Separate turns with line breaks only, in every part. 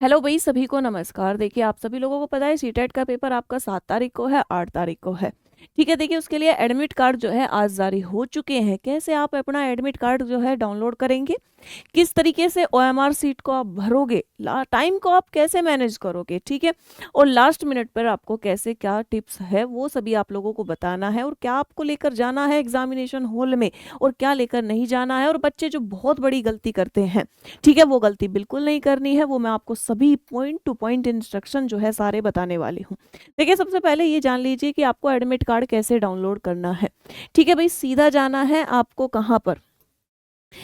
Hello भाई, सभी को नमस्कार। देखिए, आप सभी लोगों को पता है सीटेट का पेपर आपका 7 तारीख को है, 8 तारीख को है। ठीक है। देखिए, उसके लिए एडमिट कार्ड जो है आज जारी हो चुके हैं। कैसे आप अपना एडमिट कार्ड जो है डाउनलोड करेंगे, किस तरीके से ओएमआर सीट को आप भरोगे, टाइम को आप कैसे मैनेज करोगे, ठीक है, और लास्ट मिनट पर आपको कैसे क्या टिप्स है वो सभी आप लोगों को बताना है, और क्या आपको लेकर जाना है एग्जामिनेशन हॉल में और क्या लेकर नहीं जाना है। और बच्चे जो बहुत बड़ी गलती करते हैं, ठीक है, वो गलती बिल्कुल नहीं करनी है। वो मैं आपको सभी पॉइंट टू पॉइंट इंस्ट्रक्शन जो है सारे बताने वाली हूँ। देखिए, सबसे पहले ये जान लीजिए कि आपको एडमिट कार्ड कैसे डाउनलोड करना है। ठीक है भाई, सीधा जाना है आपको कहाँ पर।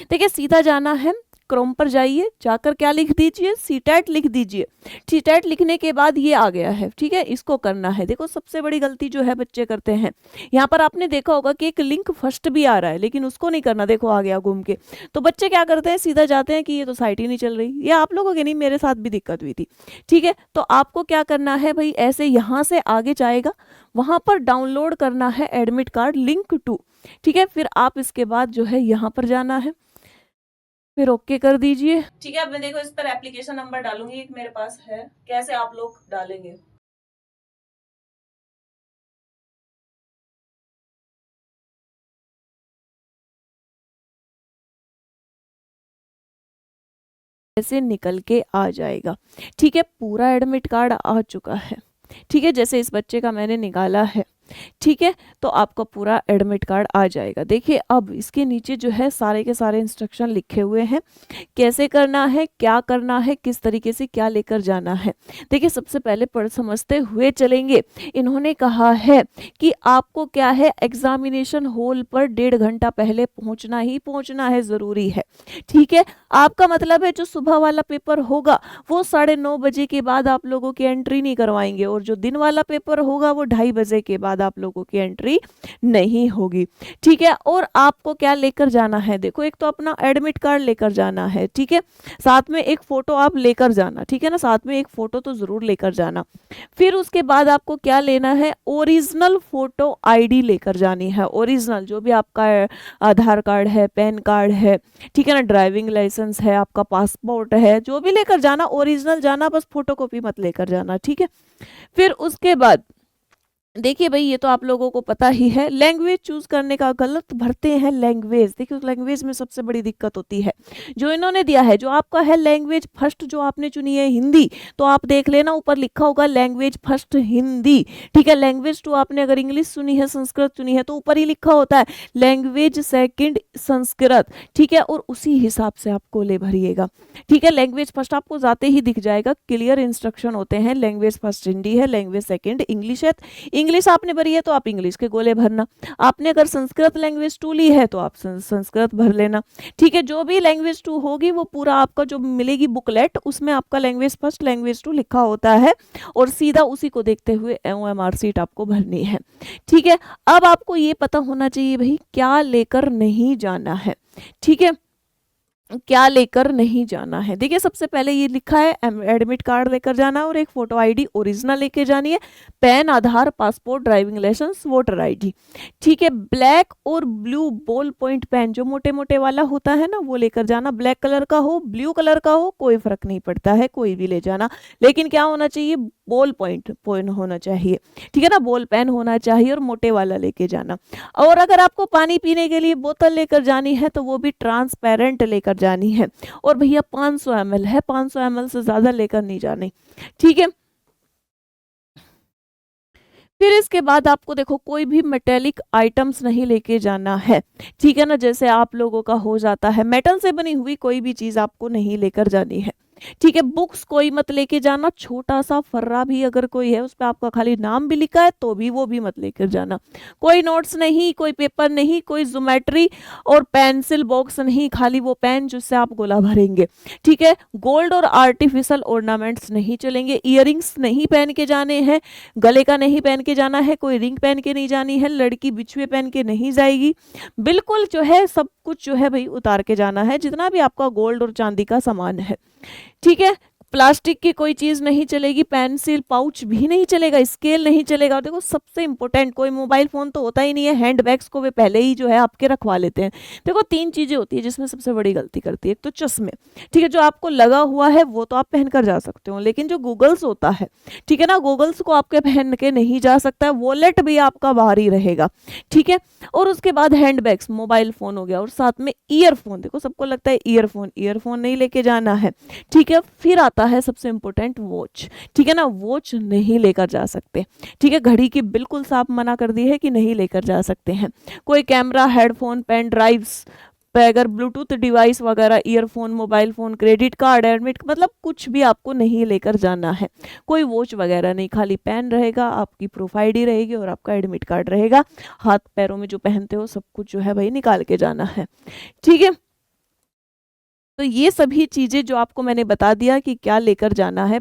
देखिए, सीधा जाना है, क्रोम पर जाइए, जाकर क्या लिख दीजिए, सीटेट लिख दीजिए। सीटेट लिखने के बाद ये आ गया है, ठीक है, इसको करना है। देखो, सबसे बड़ी गलती जो है बच्चे करते हैं, यहाँ पर आपने देखा होगा कि एक लिंक फर्स्ट भी आ रहा है, लेकिन उसको नहीं करना। देखो, आ गया घूम के। तो बच्चे क्या करते हैं, सीधा जाते हैं कि ये तो साइट ही नहीं चल रही। ये आप लोगों के नहीं, मेरे साथ भी दिक्कत हुई थी। ठीक है, तो आपको क्या करना है भाई, ऐसे यहाँ से आगे जाएगा, वहां पर डाउनलोड करना है एडमिट कार्ड लिंक टू। ठीक है, फिर आप इसके बाद जो है यहाँ पर जाना है, फिर ओके कर दीजिए। ठीक है, अब मैं देखो इस पर एप्लीकेशन नंबर डालूंगी, एक मेरे पास है। कैसे आप लोग डालेंगे, ऐसे निकल के आ जाएगा। ठीक है, पूरा एडमिट कार्ड आ चुका है। ठीक है, जैसे इस बच्चे का मैंने निकाला है, ठीक है, तो आपका पूरा एडमिट कार्ड आ जाएगा। देखिए, अब इसके नीचे जो है सारे के सारे इंस्ट्रक्शन लिखे हुए हैं, कैसे करना है, क्या करना है, किस तरीके से क्या लेकर जाना है। देखिए, सबसे पहले पढ़ समझते हुए चलेंगे। इन्होंने कहा है कि आपको क्या है, एग्जामिनेशन हॉल पर 1.5 घंटा पहले पहुंचना ही पहुंचना है, जरूरी है। ठीक है, आपका मतलब है जो सुबह वाला पेपर होगा वो 9:30 बजे के बाद आप लोगों की एंट्री नहीं करवाएंगे, और जो दिन वाला पेपर होगा वो 2:30 बजे के बाद आप लोगों की एंट्री नहीं होगी। ठीक है, और आपको क्या लेकर जाना है, देखो, एक तो अपना एडमिट कार्ड लेकर जाना है, ठीक है, साथ में एक फोटो आप लेकर जाना, ठीक है ना, साथ में एक फोटो तो जरूर लेकर जाना। फिर उसके बाद आपको क्या लेना है, ओरिजिनल फोटो आईडी लेकर जानी है। ओरिजिनल जो भी आपका आधार कार्ड है, पैन कार्ड है, ठीक है ना, ड्राइविंग लाइसेंस है, आपका पासपोर्ट है, जो भी लेकर जाना ओरिजिनल जाना, बस फोटोकॉपी मत लेकर जाना। ठीक है, फिर उसके बाद देखिए भाई, ये तो आप लोगों को पता ही है, लैंग्वेज चूज करने का गलत भरते हैं लैंग्वेज। देखिए, उस लैंग्वेज में सबसे बड़ी दिक्कत होती है जो इन्होंने दिया है, जो आपका है लैंग्वेज फर्स्ट, जो आपने चुनी है हिंदी, तो आप देख लेना ऊपर लिखा होगा लैंग्वेज फर्स्ट हिंदी। ठीक है, लैंग्वेज टू आपने अगर इंग्लिश चुनी है, संस्कृत चुनी है, तो ऊपर ही लिखा होता है लैंग्वेज सेकंड संस्कृत। ठीक है, और उसी हिसाब से आपको ले भरिएगा। ठीक है, लैंग्वेज फर्स्ट आपको जाते ही दिख जाएगा, क्लियर इंस्ट्रक्शन होते हैं। लैंग्वेज फर्स्ट हिंदी है, लैंग्वेज सेकंड इंग्लिश है। इंग्लिश आपने भरी है तो आप इंग्लिश के गोले भरना। आपने अगर संस्कृत लैंग्वेज टू ली है तो आप संस्कृत भर लेना। ठीक है, जो भी लैंग्वेज टू होगी वो पूरा आपका जो मिलेगी बुकलेट, उसमें आपका लैंग्वेज फर्स्ट लैंग्वेज टू लिखा होता है, और सीधा उसी को देखते हुए ओएमआर सीट आपको भरनी है। ठीक है, अब आपको ये पता होना चाहिए भाई क्या लेकर नहीं जाना है। ठीक है, क्या लेकर नहीं जाना है। देखिए, सबसे पहले ये लिखा है एडमिट कार्ड लेकर जाना है, और एक फोटो आईडी ओरिजिनल लेके जानी है, PAN, Aadhaar, passport, driving licence, voter ID. ठीक है, ब्लैक और ब्लू बॉल पॉइंट पेन जो मोटे मोटे वाला होता है ना, वो लेकर जाना। ब्लैक कलर का हो, ब्लू कलर का हो, कोई फर्क नहीं पड़ता है, कोई भी ले जाना, लेकिन क्या होना चाहिए, बॉल पॉइंट पेन होना चाहिए। ठीक है ना, बॉल पेन होना चाहिए, और मोटे वाला लेके जाना। और अगर आपको पानी पीने के लिए बोतल लेकर जानी है तो वो भी ट्रांसपेरेंट लेकर जानी है। और भैया 500 ml है, 500 ml से ज्यादा लेकर नहीं जानी। ठीक है, फिर इसके बाद आपको देखो कोई भी मेटेलिक आइटम्स नहीं लेके जाना है। ठीक है ना, जैसे आप लोगों का हो जाता है मेटल से बनी हुई कोई भी चीज आपको नहीं लेकर जानी है। ठीक है, बुक्स कोई मत लेके जाना। छोटा सा फर्रा भी अगर कोई है, उस पर आपका खाली नाम भी लिखा है, तो भी वो भी मत लेकर जाना। कोई नोट्स नहीं, कोई पेपर नहीं, कोई ज्योमेट्री और पेंसिल बॉक्स नहीं, खाली वो पेन जिससे आप गोला भरेंगे। ठीक है, गोल्ड और आर्टिफिशियल ऑर्नामेंट्स नहीं चलेंगे। इयरिंग्स नहीं पहन के जाने हैं, गले का नहीं पहन के जाना है, कोई रिंग पहन के नहीं जानी है, लड़की बिछुए पहन के नहीं जाएगी। बिल्कुल जो है सब कुछ जो है भाई उतार के जाना है, जितना भी आपका गोल्ड और चांदी का सामान है। ठीक है, प्लास्टिक की कोई चीज नहीं चलेगी, पेंसिल पाउच भी नहीं चलेगा, स्केल नहीं चलेगा। देखो सबसे इंपॉर्टेंट, कोई मोबाइल फोन तो होता ही नहीं है, हैंड बैग्स को वे पहले ही जो है आपके रखवा लेते हैं। देखो 3 चीजें होती है जिसमें सबसे बड़ी गलती करती है। एक तो चश्मे, ठीक है, जो आपको लगा हुआ है वो तो आप पहन कर जा सकते हो, लेकिन जो गूगल्स होता है, ठीक है ना, गूगल्स को आपके पहन के नहीं जा सकता है, वॉलेट भी आपका बाहर ही रहेगा, ठीक है। और उसके बाद हैंड बैग्स, मोबाइल फोन हो गया, और साथ में ईयरफोन। देखो सबको लगता है ईयरफोन, ईयरफोन नहीं लेके जाना है, ठीक है। फिर आता है सबसे इंपॉर्टेंट वॉच, ठीक है ना, वॉच नहीं लेकर जा सकते, ठीक है। घड़ी की बिल्कुल साफ मना कर दी है कि नहीं लेकर जा सकते हैं। कोई कैमरा, हेडफोन, पेन ड्राइव्स, अगर ब्लूटूथ डिवाइस वगैरह, earphone, mobile phone, credit card, admit, मतलब कुछ भी आपको नहीं लेकर जाना है। कोई वॉच वगैरह नहीं, खाली पेन रहेगा, आपकी प्रूफ आईडी रहेगी और आपका एडमिट कार्ड रहेगा। हाथ पैरों में जो पहनते हो सब कुछ जो है भाई निकाल के जाना है, ठीक है। तो ये सभी चीज़ें जो आपको मैंने बता दिया कि क्या लेकर जाना है,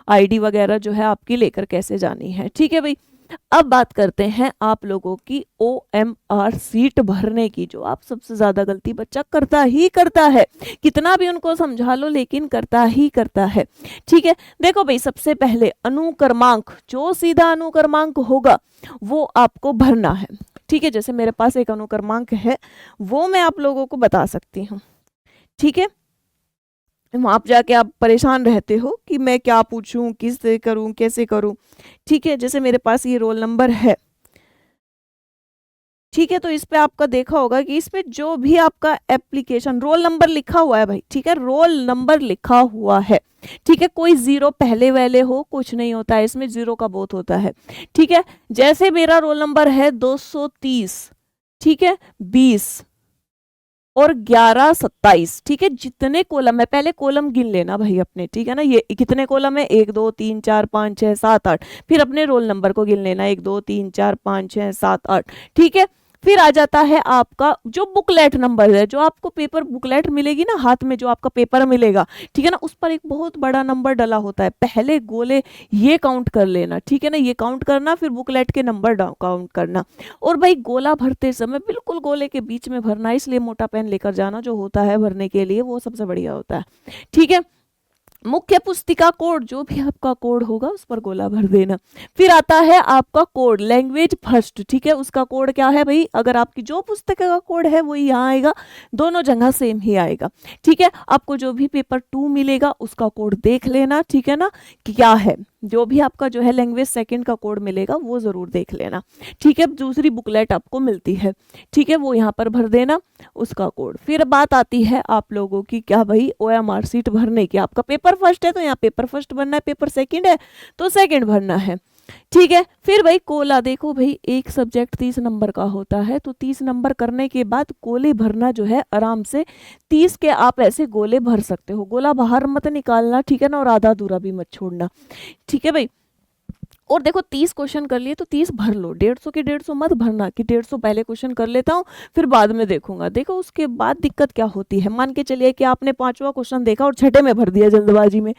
आईडी वगैरह जो है आपकी लेकर कैसे जानी है, ठीक है भाई। अब बात करते हैं आप लोगों की OMR सीट भरने की, जो आप सबसे ज्यादा गलती बच्चा करता ही करता है, कितना भी उनको समझा लो लेकिन करता ही करता है, ठीक है। देखो भाई सबसे पहले अनुक्रमांक, जो सीधा अनुक्रमांक होगा वो आपको भरना है, ठीक है। जैसे मेरे पास एक अनुक्रमांक है वो मैं आप लोगों को बता सकती हूँ, ठीक है। वहां जाके आप परेशान रहते हो कि मैं क्या पूछूं, किससे करूं, कैसे करूं, ठीक है। जैसे मेरे पास ये रोल नंबर है, ठीक है, तो इस पे आपका देखा होगा कि इसमें जो भी आपका एप्लीकेशन रोल नंबर लिखा हुआ है भाई, ठीक है, रोल नंबर लिखा हुआ है, ठीक है। कोई जीरो पहले वाले हो कुछ नहीं होता है, इसमें जीरो का बहुत होता है, ठीक है। जैसे मेरा रोल नंबर है 230, ठीक है, 20 और 11 27, ठीक है। जितने कॉलम है पहले कॉलम गिन लेना भाई अपने, ठीक है ना। ये कितने कॉलम है, 1 2 3 4 5 6 7 8, फिर अपने रोल नंबर को गिन लेना, 1 2 3 4 5 6 7 8, ठीक है। फिर आ जाता है आपका जो बुकलेट नंबर है, जो आपको पेपर बुकलेट मिलेगी ना हाथ में, जो आपका पेपर मिलेगा, ठीक है ना, उस पर एक बहुत बड़ा नंबर डला होता है। पहले गोले ये काउंट कर लेना, ठीक है ना, ये काउंट करना, फिर बुकलेट के नंबर काउंट करना। और भाई गोला भरते समय बिल्कुल गोले के बीच में भरना, इसलिए मोटा पेन लेकर जाना जो होता है भरने के लिए, वो सबसे बढ़िया होता है, ठीक है। मुख्य पुस्तिका कोड, जो भी आपका कोड होगा उस पर गोला भर देना। फिर आता है आपका कोड, लैंग्वेज फर्स्ट, ठीक है, उसका कोड क्या है भाई, अगर आपकी जो पुस्तक का कोड है वही यहाँ आएगा, दोनों जगह सेम ही आएगा, ठीक है। आपको जो भी पेपर 2 मिलेगा उसका कोड देख लेना, ठीक है ना, कि क्या है। जो भी आपका जो है लैंग्वेज सेकंड का कोड मिलेगा वो जरूर देख लेना, ठीक है। दूसरी बुकलेट आपको मिलती है, ठीक है, वो यहाँ पर भर देना उसका कोड। फिर बात आती है आप लोगों की क्या भाई, OMR सीट भरने की। आपका पेपर फर्स्ट है तो यहाँ पेपर फर्स्ट भरना है, पेपर सेकंड है तो सेकंड भरना है, ठीक है। फिर भाई कोला, देखो भाई एक सब्जेक्ट 30 नंबर का होता है, तो 30 नंबर करने के बाद कोले भरना जो है आराम से 30 के आप ऐसे गोले भर सकते हो, गोला बाहर मत निकालना, ठीक है ना, और आधा अधूरा भी मत छोड़ना, ठीक है भाई। और देखो 30 क्वेश्चन कर लिए तो 30 भर लो, 150 के 150 मत भरना कि 150 पहले क्वेश्चन कर लेता हूँ फिर बाद में देखूंगा। देखो उसके बाद दिक्कत क्या होती है, मान के चलिए कि आपने 5वां क्वेश्चन देखा और छठे में भर दिया जल्दबाजी में,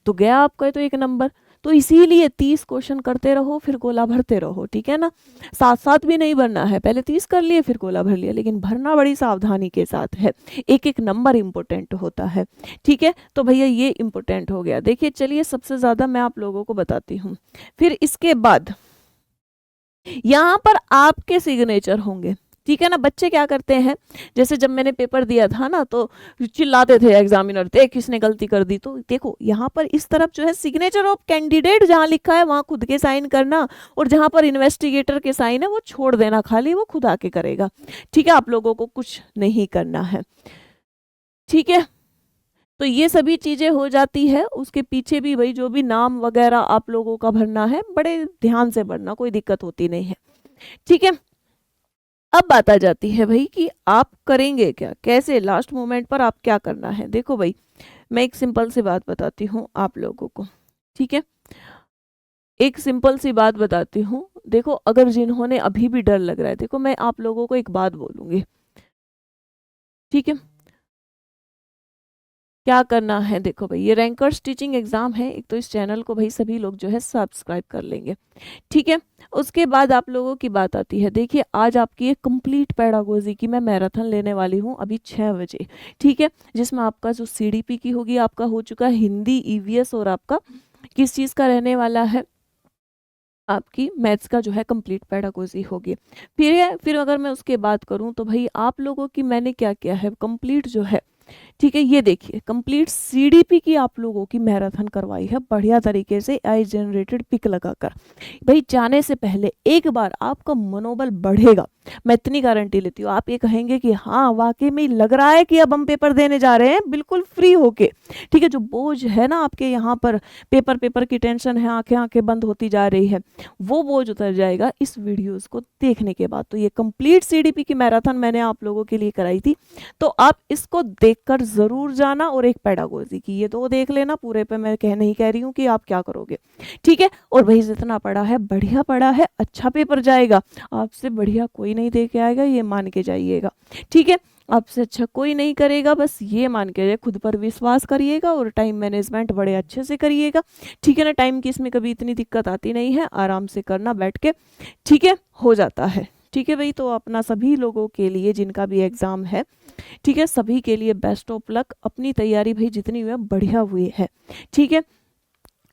तो गया आपका तो 1 नंबर। तो इसीलिए 30 क्वेश्चन करते रहो फिर गोला भरते रहो, ठीक है ना। साथ साथ भी नहीं भरना है, पहले 30 कर लिए फिर गोला भर लिया, लेकिन भरना बड़ी सावधानी के साथ है, एक एक नंबर इंपॉर्टेंट होता है, ठीक है। तो भैया ये इंपॉर्टेंट हो गया। देखिए चलिए सबसे ज्यादा मैं आप लोगों को बताती हूँ। फिर इसके बाद यहाँ पर आपके सिग्नेचर होंगे, ठीक है ना। बच्चे क्या करते हैं, जैसे जब मैंने पेपर दिया था ना तो चिल्लाते थे एग्जामिनर, देख किसने गलती कर दी। तो देखो यहाँ पर इस तरफ जो है सिग्नेचर ऑफ कैंडिडेट जहाँ लिखा है वहाँ खुद के साइन करना, और जहाँ पर इन्वेस्टिगेटर के साइन है वो छोड़ देना, खाली वो खुद आके करेगा, ठीक है। आप लोगों को कुछ नहीं करना है, ठीक है। तो ये सभी चीजें हो जाती है। उसके पीछे भी भाई जो भी नाम वगैरह आप लोगों का भरना है बड़े ध्यान से भरना, कोई दिक्कत होती नहीं है, ठीक है। अब बात आ जाती है भाई कि आप करेंगे क्या, कैसे लास्ट मोमेंट पर आप क्या करना है। देखो भाई मैं एक सिंपल सी बात बताती हूँ आप लोगों को, ठीक है, एक सिंपल सी बात बताती हूँ। देखो अगर जिन्होंने अभी भी डर लग रहा है, देखो मैं आप लोगों को एक बात बोलूंगी, ठीक है। क्या करना है, देखो भाई ये रैंकर्स टीचिंग एग्जाम है, एक तो इस चैनल को भाई सभी लोग जो है सब्सक्राइब कर लेंगे, ठीक है। उसके बाद आप लोगों की बात आती है, देखिए आज आपकी एक कंप्लीट पेडागोजी की मैं मैराथन लेने वाली हूँ अभी 6 बजे, ठीक है, जिसमें आपका जो सीडीपी की होगी, आपका हो चुका है हिंदी, ईवीएस, और आपका किस चीज़ का रहने वाला है, आपकी मैथ्स का जो है कंप्लीट पेडागोजी होगी। फिर अगर मैं उसके बात करूं तो भाई आप लोगों की मैंने क्या किया है, कंप्लीट जो है, ठीक है, ये देखिए कंप्लीट सीडीपी की आप लोगों की मैराथन करवाई है बढ़िया तरीके से आई जनरेटेड पिक लगाकर। भाई जाने से पहले एक बार आपका मनोबल बढ़ेगा, मैं इतनी गारंटी लेती हूँ। आप ये कहेंगे कि हाँ वाकई में लग रहा है कि अब हम पेपर देने जा रहे हैं बिल्कुल फ्री होके, ठीक है, जो बोझ है ना आपके यहाँ पर, पेपर पेपर की टेंशन है, आंखें आंखें बंद होती जा रही है, वो बोझ उतर जाएगा इस वीडियोस को देखने के बाद। तो ये कंप्लीट सीडीपी की मैराथन मैंने आप लोगों के लिए कराई थी, तो आप इसको देखकर ज़रूर जाना, और एक पेडागोजी की, ये दो देख लेना। पूरे पे मैं नहीं कह रही हूँ कि आप क्या करोगे, ठीक है। और भाई जितना पढ़ा है बढ़िया पढ़ा है, अच्छा पेपर जाएगा, आपसे बढ़िया कोई नहीं दे के आएगा, ये मान के जाइएगा, ठीक है। आपसे अच्छा कोई नहीं करेगा, बस ये मान के जाइए, खुद पर विश्वास करिएगा और टाइम मैनेजमेंट बड़े अच्छे से करिएगा, ठीक है ना। टाइम की इसमें कभी इतनी दिक्कत आती नहीं है, आराम से करना बैठ के, ठीक है, हो जाता है, ठीक है भाई। तो अपना सभी लोगों के लिए जिनका भी एग्ज़ाम है, ठीक है, सभी के लिए बेस्ट ऑफ लक। अपनी तैयारी भाई जितनी हुई है बढ़िया हुई है, ठीक है।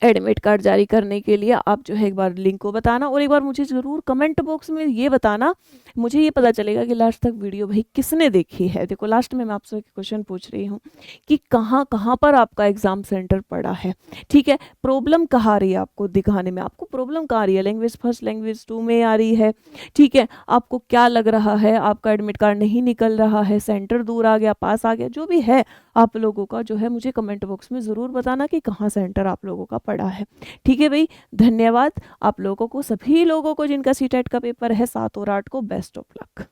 एडमिट कार्ड जारी करने के लिए आप जो है एक बार लिंक को बताना, और एक बार मुझे ज़रूर कमेंट बॉक्स में ये बताना, मुझे ये पता चलेगा कि लास्ट तक वीडियो भाई किसने देखी है। देखो लास्ट में मैं आपसे क्वेश्चन पूछ रही हूँ कि कहाँ कहाँ पर आपका एग्ज़ाम सेंटर पड़ा है, ठीक है, प्रॉब्लम कहाँ आ रही है आपको दिखाने में, आपको प्रॉब्लम कहाँ आ रही है, लैंग्वेज फर्स्ट, लैंग्वेज टू में आ रही है, ठीक है, आपको क्या लग रहा है, आपका एडमिट कार्ड नहीं निकल रहा है, सेंटर दूर आ गया, पास आ गया, जो भी है आप लोगों का जो है मुझे कमेंट बॉक्स में ज़रूर बताना कि कहाँ सेंटर आप लोगों का पड़ा है, ठीक है भाई। धन्यवाद आप लोगों को, सभी लोगों को जिनका सीटेट का पेपर है 7 और 8 को, बेस्ट ऑफ लक।